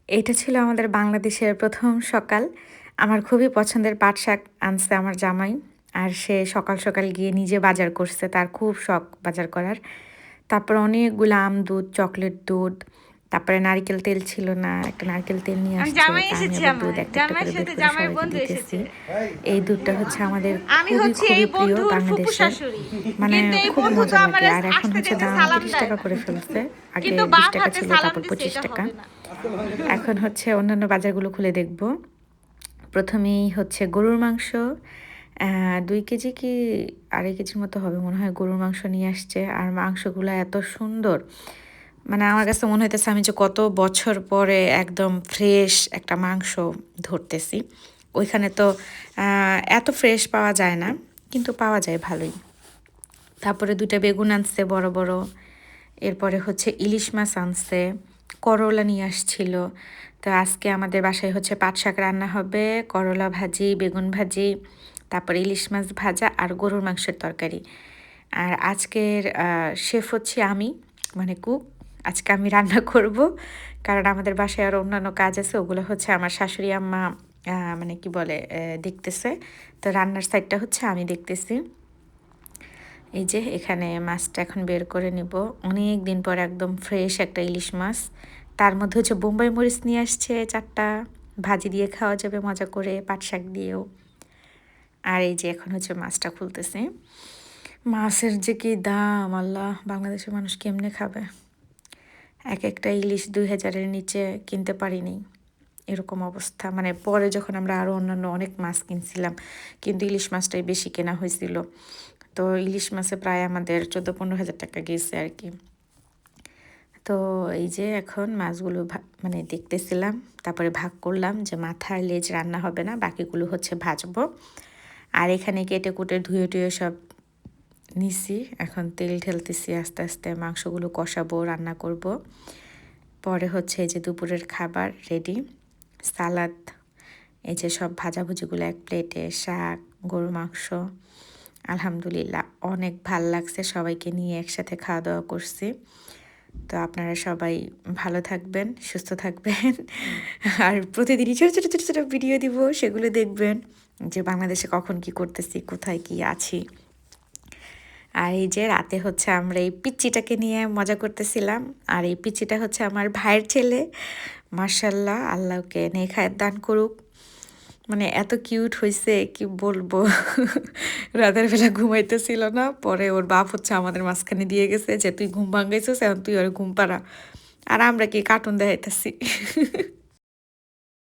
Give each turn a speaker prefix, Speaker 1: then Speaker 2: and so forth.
Speaker 1: এটা ছিল আমাদের বাংলাদেশের ১ম সকাল। আমার খুবই পছন্দের পাট শাক আনছে আমার জামাই। আর সে সকাল, সকাল গিয়ে নিজে বাজার করছে। তার খুব শখ বাজার করার। তারপরে অনেকগুলো আম দুধ, চকলেট দুধ, তারপরে নারিকেল তেল ছিল না, একটা নারকেল তেল নিয়ে আসছে।
Speaker 2: জামাই
Speaker 1: তা আমি
Speaker 2: এসেছে
Speaker 1: আবার
Speaker 2: আমার
Speaker 1: দুধ একটা, একটা করে
Speaker 2: জামাইয়ের
Speaker 1: বের
Speaker 2: সাথে
Speaker 1: করে
Speaker 2: জামাইয়ের
Speaker 1: সবাইকে
Speaker 2: বন্ধু
Speaker 1: দিতেছি।
Speaker 2: এসেছে।
Speaker 1: এই দুধটা হচ্ছে আমাদের
Speaker 2: আমি
Speaker 1: খুবই,
Speaker 2: হচ্ছি এই
Speaker 1: খুবই প্রিয়
Speaker 2: বন্ধুর ফুপু
Speaker 1: বাংলাদেশের।
Speaker 2: শাশুড়ি,
Speaker 1: মানে
Speaker 2: কিন্তু এই
Speaker 1: খুব
Speaker 2: বন্ধু তো
Speaker 1: মজা
Speaker 2: আমার
Speaker 1: লাগে। আর এখন
Speaker 2: আসতে
Speaker 1: হচ্ছে
Speaker 2: দেখলে
Speaker 1: দাম
Speaker 2: সালাম দেয়
Speaker 1: ৳৩০
Speaker 2: না,
Speaker 1: করে ফেলছে। আগে
Speaker 2: কিন্তু বাম
Speaker 1: ৳২০
Speaker 2: হাতে
Speaker 1: ছিল,
Speaker 2: সালাম
Speaker 1: তারপর
Speaker 2: দিছে এটা
Speaker 1: ৳২৫।
Speaker 2: হবে না।
Speaker 1: এখন হচ্ছে অন্যান্য বাজারগুলো খুলে দেখব। প্রথমেই হচ্ছে গরুর মাংস ২ কেজি কি ২.৫ কেজির মতো হবে মনে হয় গরুর মাংস নিয়ে আসছে। আর মাংসগুলা এত সুন্দর। মানে আমার কাছে মনে হইতেছে আমি যে কত বছর পরে একদম ফ্রেশ একটা মাংস ধরতেছি। ওইখানে তো এত ফ্রেশ পাওয়া যায় না, কিন্তু পাওয়া যায় ভালোই। তারপরে ২ টা বেগুন আনছে বড়, বড়। এরপরে হচ্ছে ইলিশ মাছ আনছে, করলা নিয়ে আসছিল। তো আজকে আমাদের বাসায় হচ্ছে পাট শাক রান্না হবে, করলা ভাজি, বেগুন ভাজি, তারপরে ইলিশ মাছ ভাজা আর গরুর মাংসের তরকারি। আর আজকের শেফ হচ্ছি আমি, মানে কুক। আজকে আমি রান্না করব। কারণ আমাদের বাসায় আরও অন্যান্য কাজ আছে, ওগুলো হচ্ছে আমার শাশুড়ি আম্মা মানে কি বলে দেখতেছে। তো রান্নার সাইডটা হচ্ছে আমি দেখতেছি। এই যে এখানে মাছটা এখন বের করে নিব। অনেক দিন পর একদম ফ্রেশ একটা ইলিশ মাছ। তার মধ্যে হচ্ছে বোম্বাই মরিচ নিয়ে আসছে ৪টা। ভাজি দিয়ে খাওয়া যাবে মজা করে, পাট শাক দিয়েও। আর এই যে এখন হচ্ছে মাছটা খুলতেছি। মাছের যে কি দাম আল্লাহ! বাংলাদেশের মানুষ কেমনে খাবে? এক একটা ইলিশ ২,০০০-এর নিচে কিনতে পারিনি। এরকম অবস্থা। মানে পরে যখন আমরা আরও অন্যান্য অনেক মাছ কিনছিলাম, কিন্তু ইলিশ মাছটাই বেশি কেনা হয়েছিল। তো ইলিশ মাছে প্রায় আমাদের ১৪-১৫ হাজার টাকা গেছে আর কি। তো এই যে এখন মাছগুলো মানে দেখতেছিলাম, তারপরে ভাগ করলাম যে মাথার লেজ রান্না হবে না, বাকিগুলো হচ্ছে ভাজবো। আর এখানে কেটে কুটে ধুয়ে টুয়ে সব নিছি। এখন তেল ঢেলতেছি আস্তে আস্তে, মাংসগুলো কষাবো, রান্না করব। পরে হচ্ছে এই যে দুপুরের খাবার রেডি, সালাদ, এই যে সব ভাজাভুজিগুলো এক প্লেটে, শাক, গরুর মাংস। আলহামদুলিল্লাহ অনেক ভাল লাগছে, সবাইকে নিয়ে একসাথে খাওয়া দাওয়া করছি। তো আপনারা সবাই ভালো থাকবেন, সুস্থ থাকবেন। আর প্রতিদিনই ছোটো ছোটো ছোটো ছোটো ভিডিও দিব, সেগুলো দেখবেন যে বাংলাদেশে কখন কি করতেছি, কোথায় কি আছি। আর এই যে রাতে হচ্ছে আমরা এই পিচ্চিটাকে নিয়ে মজা করতেছিলাম। আর এই পিচ্চিটা হচ্ছে আমার ভাইয়ের ছেলে। মার্শাল্লাহ, আল্লাহকে নেখায়েত দান করুক। মানে এত কিউট হয়েছে কি বলবো। রাতের বেলা ঘুমাইতেছিল না, পরে ওর বাপ হচ্ছে আমাদের মাঝখানে দিয়ে গেছে যে তুই ঘুম ভাঙাইছিস, এখন তুই ওর ঘুম পাড়া। আর আমরা কি কার্টুন দেখাইতেছি।